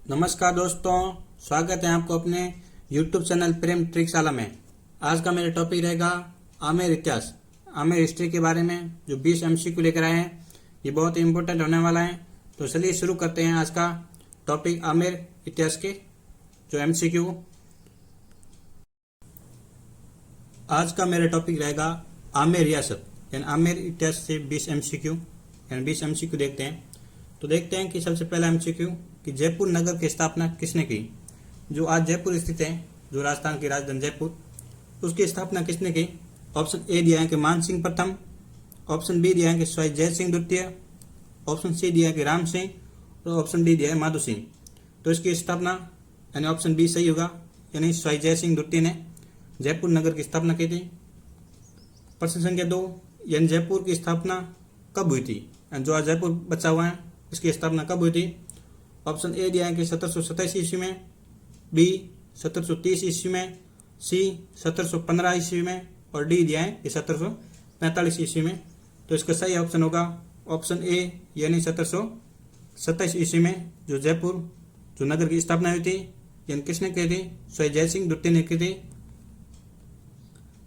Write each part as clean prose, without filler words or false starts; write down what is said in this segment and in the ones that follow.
नमस्कार दोस्तों, स्वागत है आपको अपने YouTube चैनल प्रेम ट्रिकशाला में। आज का मेरा टॉपिक रहेगा आमेर इतिहास, आमेर हिस्ट्री के बारे में, जो 20 MCQ लेकर आए हैं। ये बहुत ही इम्पोर्टेंट होने वाला है। तो चलिए शुरू करते हैं आज का टॉपिक आमेर इतिहास के जो MCQ। आज का मेरा टॉपिक रहेगा आमेर रियासत, यानी आमेर इतिहास से 20 MCQ, यानी 20 MCQ देखते हैं। तो देखते हैं कि सबसे पहला MCQ कि जयपुर नगर की स्थापना किसने की। जो आज जयपुर स्थित है, जो राजस्थान की राजधानी जयपुर, उसकी स्थापना किसने की। ऑप्शन ए दिया है कि मान सिंह प्रथम, ऑप्शन बी दिया है कि स्वाई जय सिंह द्वितीय, ऑप्शन सी दिया है कि राम सिंह, और ऑप्शन डी दिया है माधो सिंह। तो इसकी स्थापना यानी ऑप्शन बी सही होगा, यानी स्वाई जय सिंह द्वितीय ने जयपुर नगर की स्थापना की थी। प्रश्न संख्या 2, यानी जयपुर की स्थापना कब हुई थी। जो आज जयपुर बचा हुआ है, इसकी स्थापना कब हुई थी। ऑप्शन ए दिया है कि 1727 ईस्वी में, बी 1730 ईस्वी में, सी 1715 ईस्वी में, और डी दिया है कि 1745 ईस्वी में। तो इसका सही ऑप्शन होगा ऑप्शन ए, यानी 1727 ईस्वी में जो जयपुर जो नगर की स्थापना हुई थी, यानी किसने की थी, स्वाई जय सिंह द्वितीय ने की थी।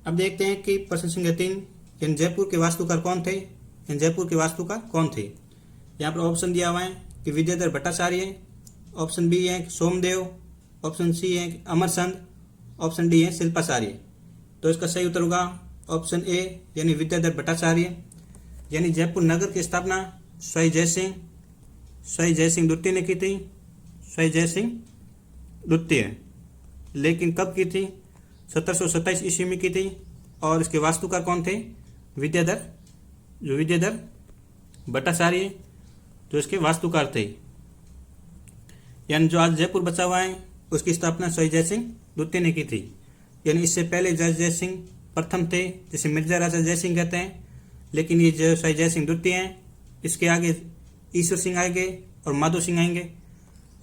अब देखते हैं कि प्रश्न संख्या 3, यानी जयपुर के वास्तुकार कौन थे। यानी जयपुर के वास्तुकार कौन थे। यहाँ पर ऑप्शन दिया हुआ है कि विद्याधर भट्टाचार्य, ऑप्शन बी है सोमदेव, ऑप्शन सी है अमरचंद, ऑप्शन डी है शिल्पाचार्य। तो इसका सही उत्तर होगा ऑप्शन ए, यानी विद्याधर भट्टाचार्य। यानी जयपुर नगर की स्थापना स्वाई जय सिंह द्वितीय ने की थी, स्वाई जय सिंह द्वितीय। लेकिन कब की थी, 1727 ईस्वी में की थी। और इसके वास्तुकार कौन थे, विद्याधर भट्टाचार्य, जो इसके वास्तुकार थे। यानी जो आज जयपुर बचा हुआ है, उसकी स्थापना स्वाई जय सिंह द्वितीय ने की थी। यानी इससे पहले जय सिंह प्रथम थे, जिसे मिर्जा राजा जय सिंह कहते हैं। लेकिन ये जो स्वाई जय सिंह द्वितीय हैं, इसके आगे ईश्वर सिंह आएंगे और माधो सिंह आएंगे।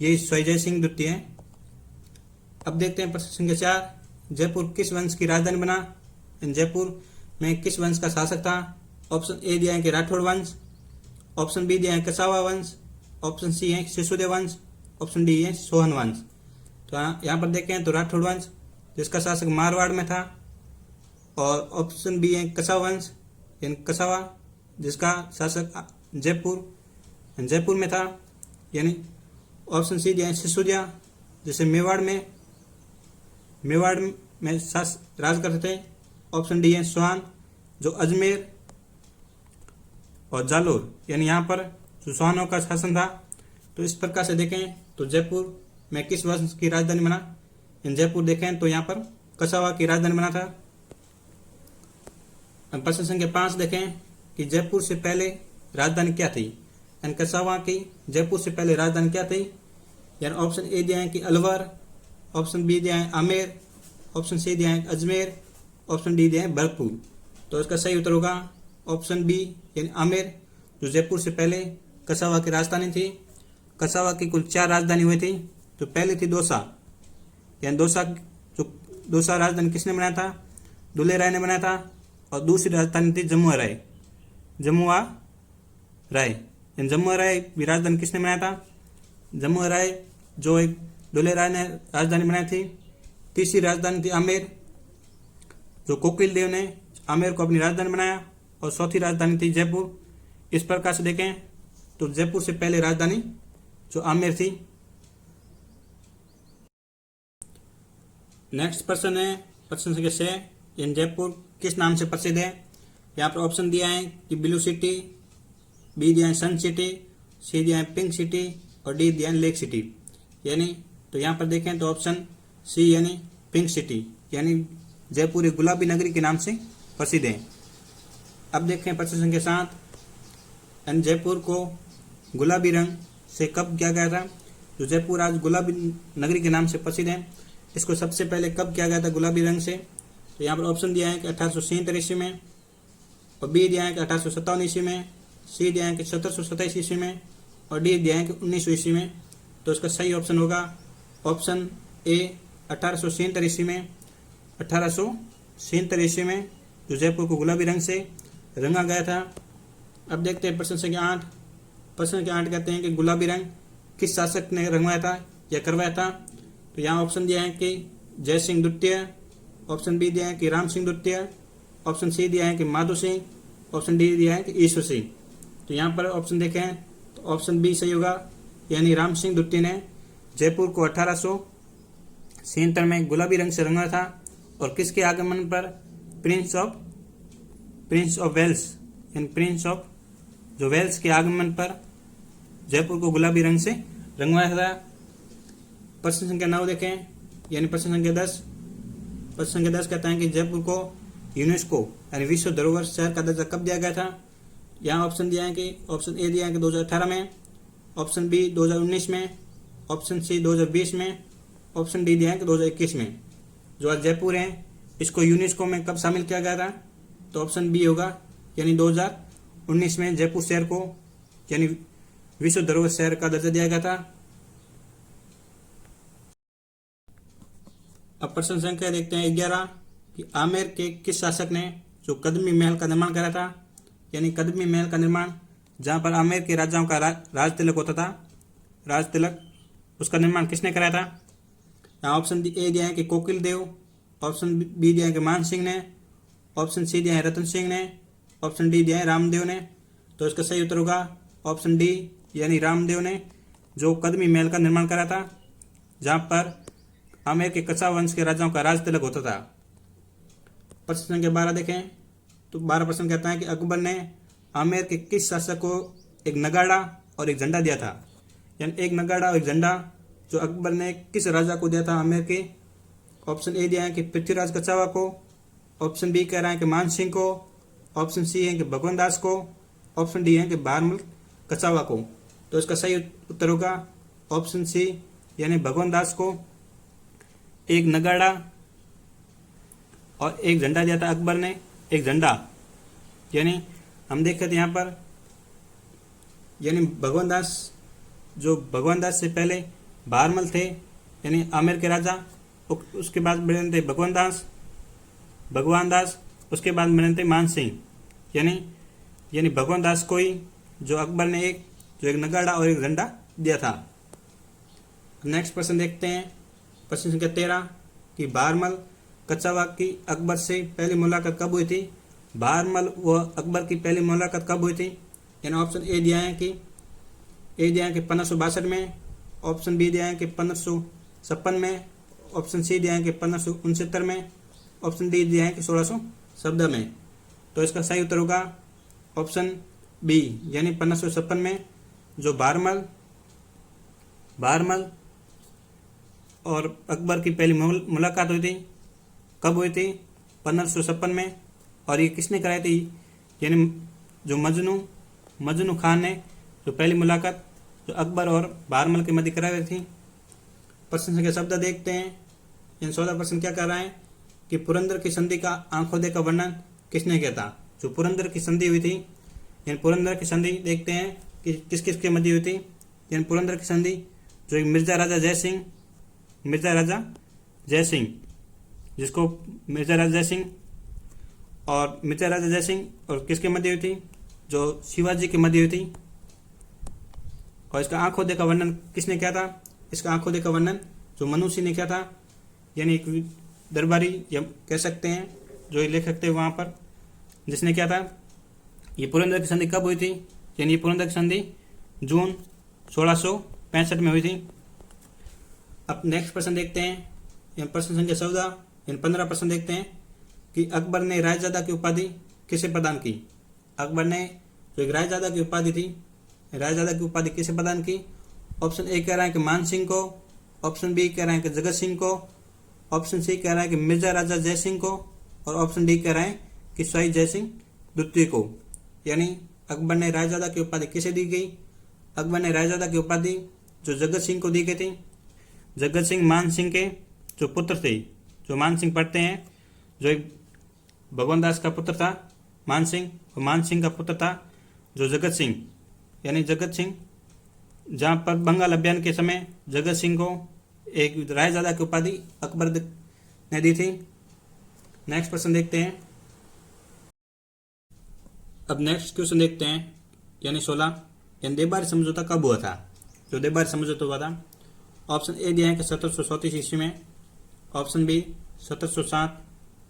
ये स्वाई जय सिंह द्वितीय हैं। अब देखते हैं प्रश्न संख्या 4, जयपुर किस वंश की राजधानी बना। जयपुर में किस वंश का शासक था। ऑप्शन ए दिया है कि राठौड़ वंश, ऑप्शन बी दिया है कसावा वंश, ऑप्शन सी है सिसोदिया वंश, ऑप्शन डी है सोहन वंश। तो यहाँ पर देखें तो राठौड़ वंश, जिसका शासक मारवाड़ में था, और ऑप्शन बी है कसावा वंश, यानी कसावा, जिसका शासक जयपुर में था। यानी ऑप्शन सी दिया है सिसोदिया, जिसे मेवाड़ में राज करते थे। ऑप्शन डी है सोहन, जो अजमेर और जालोर, यानी यहाँ पर जो सोहानों का शासन था। तो इस प्रकार से देखें तो जयपुर में किस वंश की राजधानी बना। जयपुर देखें तो यहाँ पर कसावा की राजधानी बना था। प्रश्न संख्या 5 देखें कि जयपुर से पहले राजधानी क्या थी। यानी कसावा की जयपुर से पहले राजधानी क्या थी। यानी ऑप्शन ए दिया है कि अलवर, ऑप्शन बी दिया है आमेर, ऑप्शन सी दिया है अजमेर, ऑप्शन डी दिया है भरतपुर। तो इसका सही उत्तर होगा ऑप्शन बी, यानी आमेर, जो जयपुर से पहले कसावा की राजधानी थी। कसावा की कुल 4 राजधानी हुई थी। तो पहली थी दौसा, यानी दौसा राजधानी किसने बनाया था, दुल्हे राय ने बनाया था। और दूसरी राजधानी थी जमुआ राय, यानी जमुआ राय भी राजधानी किसने बनाया था, जमुआ राय, जो एक दुल्हे राय ने राजधानी बनाई थी। तीसरी राजधानी थी आमेर, जो कोकिल देव ने आमेर को अपनी राजधानी बनाया। और चौथी राजधानी थी जयपुर। इस प्रकार से देखें तो जयपुर से पहले राजधानी जो आमेर थी। नेक्स्ट प्रश्न है प्रश्न संख्या 6, इन जयपुर किस नाम से प्रसिद्ध है। यहाँ पर ऑप्शन दिया है कि ब्लू सिटी, बी दिया है सन सिटी, सी दिया है पिंक सिटी, और डी दिया है लेक सिटी। यानी तो यहाँ पर देखें तो ऑप्शन सी, यानी पिंक सिटी, यानी जयपुर एक गुलाबी नगरी के नाम से प्रसिद्ध है। अब देखें प्रश्न संख्या 7, जयपुर को गुलाबी रंग से कब किया गया था। जो जयपुर आज गुलाबी नगरी के नाम से प्रसिद्ध है, इसको सबसे पहले कब किया गया था गुलाबी रंग से। तो यहाँ पर ऑप्शन दिया है कि 1873 ईस्वी में, और बी दिया है कि 1857 ईस्वी में, सी दिया है कि 1727 ईस्वी में, और डी दिया है कि 1900 ईस्वी में। तो इसका सही ऑप्शन होगा ऑप्शन ए, 1873 ईस्वी में। 1873 ईस्वी में जो जयपुर को गुलाबी रंग से रंगा गया था। अब देखते हैं प्रश्न संख्या 8। प्रश्न संख्या 8 कहते हैं कि गुलाबी रंग किस शासक ने रंगवाया था। यह करवाया था। तो यहाँ ऑप्शन दिया है कि जय सिंह द्वितीय, ऑप्शन बी दिया है कि राम सिंह द्वितीय, ऑप्शन सी दिया है कि माधो सिंह, ऑप्शन डी दिया है कि ईश्वर सिंह। तो यहाँ पर ऑप्शन देखें तो ऑप्शन बी सही होगा, यानी राम सिंह द्वितीय ने जयपुर को 1876 में गुलाबी रंग से रंगा था। और किसके आगमन पर? प्रिंस ऑफ वेल्स, यानी प्रिंस ऑफ जो वेल्स के आगमन पर जयपुर को गुलाबी रंग से रंगवाया था। प्रश्न संख्या 9 देखें, यानी प्रश्न संख्या 10। प्रश्न संख्या 10 कहता है कि जयपुर को यूनेस्को यानी विश्व धरोहर शहर का दर्जा कब दिया गया था? यहाँ ऑप्शन दिया है कि ऑप्शन ए दिया है कि 2018 में, ऑप्शन बी 2019 में, ऑप्शन सी 2020 में, ऑप्शन डी दिया है कि 2021 में। जो आज जयपुर है इसको यूनेस्को में कब शामिल किया गया था? तो ऑप्शन बी होगा, यानी 2019 में जयपुर शहर को यानी विश्व धरोहर शहर का दर्जा दिया गया था। अब प्रश्न संख्या देखते हैं 11 कि आमेर के किस शासक ने जो कदमी महल का निर्माण करा था? यानी कदमी महल का निर्माण जहां पर आमेर के राजाओं का राज तिलक होता था, राज तिलक, उसका निर्माण किसने कराया था? यहाँ ऑप्शन ए दिया है कि कोकिल देव, ऑप्शन बी दिया है कि मान सिंह ने, ऑप्शन सी दिया है रतन सिंह ने, ऑप्शन डी दिया है रामदेव ने। तो इसका सही उत्तर होगा ऑप्शन डी, यानी रामदेव ने जो कदमी महल का निर्माण करा था जहां पर आमेर के कछावा वंश के राजाओं का राज तिलक होता था। प्रश्न संख्या 12 देखें तो 12 प्रश्न कहता है कि अकबर ने आमेर के किस शासक को एक नगाड़ा और एक झंडा दिया था? यानी एक नगाड़ा और एक झंडा जो अकबर ने किस राजा को दिया था आमेर के? ऑप्शन ए दिया है कि पृथ्वीराज कछावा को, ऑप्शन बी कह रहा है कि मान सिंह को, ऑप्शन सी है कि भगवान दास को, ऑप्शन डी है कि बहारमल कछावा को। तो इसका सही उत्तर होगा ऑप्शन सी, यानी भगवान दास को एक नगाड़ा और एक झंडा दिया था अकबर ने। एक झंडा यानी हम देख रहे थे यहाँ पर, यानी भगवान दास से पहले बहारमल थे यानी आमेर के राजा, उसके बाद बने थे भगवान दास, उसके बाद बने थे मान सिंह, यानी भगवान दास को ही जो अकबर ने एक नगाड़ा और एक झंडा दिया था। नेक्स्ट प्रश्न देखते हैं, प्रश्न संख्या 13 कि बहारमल कछावा की अकबर से पहली मुलाकात कब हुई थी? बहारमल व अकबर की पहली मुलाकात कब हुई थी? यानी ऑप्शन ए दिया है कि 1562 में, ऑप्शन बी दिया है कि 1556 में, ऑप्शन सी दिया है कि 1569 में, ऑप्शन डी दिया है कि 1614 में। तो इसका सही उत्तर होगा ऑप्शन बी, यानी 1556 में जो बहारमल और अकबर की पहली मुलाकात हुई थी। कब हुई थी? 1556 में। और ये किसने कराई थी? यानी जो मजनू खान ने जो पहली मुलाकात जो अकबर और बहारमल के मध्य कराई थी। प्रश्न संख्या शब्द देखते हैं। इन 16 प्रश्न क्या कर रहा है कि पुरंदर की संधि का आंखों देखा वर्णन किसने किया था? जो पुरंदर की संधि हुई थी, यानी पुरंदर की संधि देखते हैं कि किस किस के मध्य हुई थी। यानी पुरंदर की संधि जो एक मिर्जा राजा जय सिंह जिसको मिर्जा राजा जय सिंह और किसके मध्य हुई थी? जो शिवाजी के मध्य हुई थी। और इसका आंखों देखा वर्णन किसने किया था? इसका आंखों देखा वर्णन जो मनु सिंह ने किया था, यानी एक दरबारी कह सकते हैं जो लेखक थे वहाँ पर, जिसने किया था। ये पुरंदर की संधि कब हुई थी? यानी ये पुरंदर की संधि जून 1665 में हुई थी। अब नेक्स्ट प्रश्न देखते हैं, प्रश्न संख्या 14 15 प्रश्न देखते हैं कि अकबर ने रायजादा की उपाधि किसे प्रदान की? अकबर ने जो एक रायजादा की उपाधि थी, रायजादा की उपाधि किसे प्रदान की? ऑप्शन ए कह रहा है कि मान सिंह को, ऑप्शन बी कह रहा है कि जगत सिंह को, ऑप्शन सी कह रहा है कि मिर्जा राजा जय सिंह को, और ऑप्शन डी कह रहा है कि शाही जय सिंह द्वितीय को। यानी अकबर ने रायजादा की उपाधि किसे दी गई? अकबर ने रायजादा की उपाधि जो जगत सिंह को दी गई थी। जगत सिंह मान सिंह के जो पुत्र थे, जो मान सिंह पढ़ते हैं, जो एक भगवान दास का पुत्र था मान सिंह, और मान सिंह का पुत्र था जो जगत सिंह, यानी जगत सिंह, जहाँ पर बंगाल अभियान के समय जगत सिंह को एक रायजादा की उपाधि अकबर ने दी थी। नेक्स्ट प्रश्न देखते हैं। अब नेक्स्ट क्वेश्चन देखते हैं, यानी 16 देबारी समझौता कब हुआ था? जो देबारी समझौता हुआ था ऑप्शन ए दिया है कि 1734 ईस्वी में, option B 1707,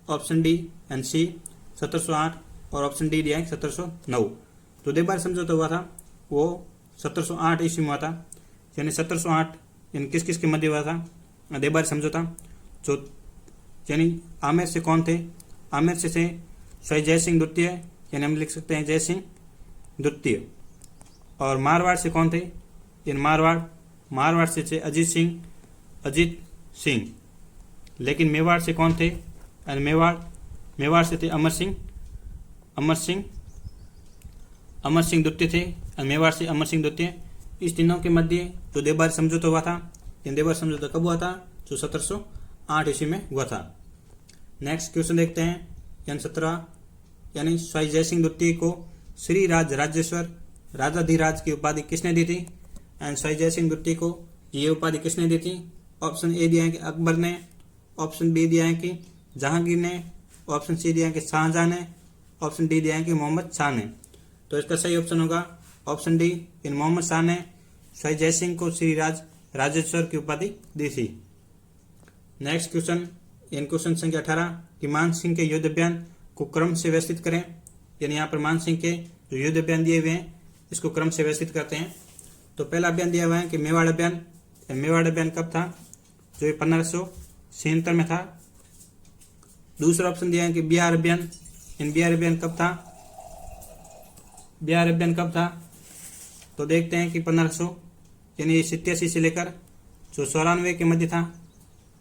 option D and C 1708 और ऑप्शन डी दिया है 1709। तो देबार समझौता हुआ था वो 1708 ईस्वी में हुआ था, यानी 1708 यानी किस किस के मध्य हुआ था देबार समझौता। जो यानी आमेर से कौन थे, आमेर से शाही जय सिंह द्वितीय, यानी हम लिख सकते हैं जय सिंह द्वितीय। और मारवाड़ से कौन थे, यानी मारवाड़ से थे अजीत सिंह। लेकिन मेवाड़ से कौन थे, यानी मेवाड़ से थे अमर सिंह द्वितीय थे, और मेवाड़ से अमर सिंह द्वितीय। इस तीनों के मध्य जो देबार समझौता हुआ था, ये देबार समझौता कब हुआ था, जो 1708 ईस्वी में हुआ था। नेक्स्ट क्वेश्चन देखते हैं, यानी 17 यानी शाही जय सिंह द्वितीय को श्री राजेश्वर राजाधिराज की उपाधि किसने दी थी, एंड शाही जय सिंह द्वितीय को ये उपाधि किसने दी थी। ऑप्शन ए दिया है कि अकबर ने, ऑप्शन बी दिया है कि जहांगीर ने, ऑप्शन सी दिया है कि शाहजहां ने, ऑप्शन डी दिया है कि मोहम्मद शाह ने। तो इसका सही ऑप्शन होगा ऑप्शन डी, इन मोहम्मद शाह ने शाही जय सिंह को श्री राजेश्वर की उपाधि दी थी। नेक्स्ट क्वेश्चन, इन क्वेश्चन संख्या 18 कि मान सिंह के युद्ध अभियान को क्रम से व्यवस्थित करें। यानी यहाँ पर मान सिंह के जो युद्ध अभियान दिए हुए हैं इसको क्रम से व्यवस्थित करते हैं। तो पहला अभियान दिया हुआ है कि मेवाड़ अभियान। मेवाड़ अभियान कब था, जो ये 1576 में था। दूसरा ऑप्शन दिया है कि बिहार अभियान। इन बिहार अभियान कब था, तो देखते हैं कि 1500 यानी 87 से लेकर जो 94 के मध्य था।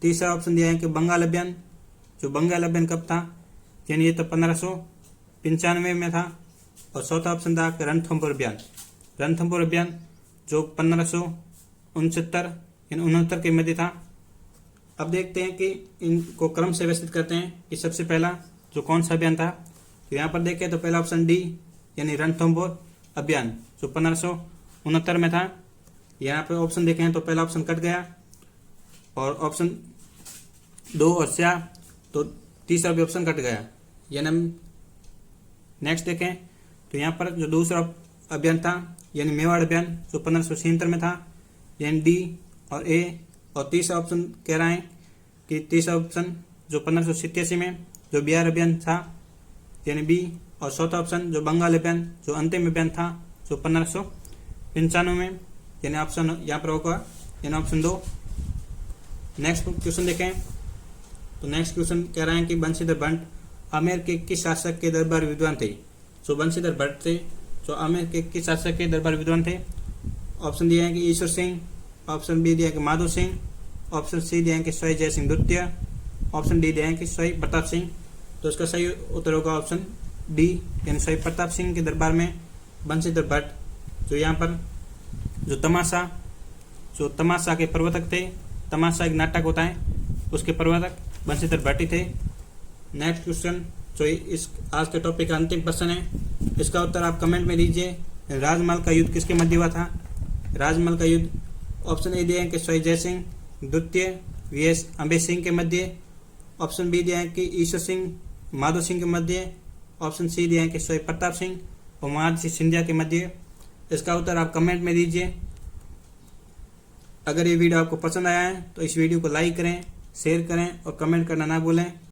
तीसरा ऑप्शन दिया है कि बंगाल अभियान। जो बंगाल अभियान कब था, यानी ये तो 1595 में था। और चौथा ऑप्शन था कि रणथंभौर अभियान जो 1569 के मध्य था। अब देखते हैं कि इनको क्रम से व्यवस्थित करते हैं कि सबसे पहला जो कौन सा अभियान था। तो यहाँ पर देखें तो पहला ऑप्शन डी यानी रणथंभौर अभियान जो 1569 में था। यहाँ पर ऑप्शन देखें तो पहला ऑप्शन कट गया और ऑप्शन 2 और 4, तो तीसरा भी ऑप्शन कट गया। यानी हम नेक्स्ट देखें तो यहाँ पर जो दूसरा अभियान था यानी मेवाड़ अभियान जो 1576 में था, यानी डी और ए। और तीसरा ऑप्शन कह रहा है कि तीसरा ऑप्शन जो 1587 में जो बिहार अभियान था यानी बी। और चौथा ऑप्शन जो बंगाल अभियान जो अंतिम अभियान था जो 1595 में, यानी ऑप्शन यहाँ पर होगा यानी ऑप्शन 2। नेक्स्ट क्वेश्चन देखें तो नेक्स्ट क्वेश्चन कह रहे हैं कि बंशीधर भट्ट आमेर के किस शासक के दरबार विद्वान थे। जो बंशीधर भट्ट थे जो आमेर के किस शासक के दरबार विद्वान थे। ऑप्शन दिए हैं कि ईश्वर सिंह, ऑप्शन बी दिया है कि माधो सिंह, ऑप्शन सी दिया है कि शाही जय सिंह द्वितीय, ऑप्शन डी दिया है कि शाही प्रताप सिंह। तो इसका सही उत्तर होगा ऑप्शन डी यानी शाही प्रताप सिंह के दरबार में बंशीधर भट्ट जो यहाँ पर जो तमाशा के प्रवर्तक थे। तमाशा एक नाटक होता है, उसके प्रवर्तक बंशीधर भट्ट थे। नेक्स्ट क्वेश्चन जो इस आज के टॉपिक का अंतिम प्रश्न है, इसका उत्तर आप कमेंट में दीजिए। राजमहल का युद्ध किसके मध्य हुआ था। राजमहल का युद्ध ऑप्शन ए दिया है कि शाही जय सिंह द्वितीय वीएस अम्बे सिंह के मध्य, ऑप्शन बी दिया है कि ईश्वर सिंह माधो सिंह के मध्य, ऑप्शन सी दिया है कि शाही प्रताप सिंह और महर्षि सिंधिया के मध्य। इसका उत्तर आप कमेंट में दीजिए। अगर ये वीडियो आपको पसंद आया है तो इस वीडियो को लाइक करें, शेयर करें और कमेंट करना ना भूलें।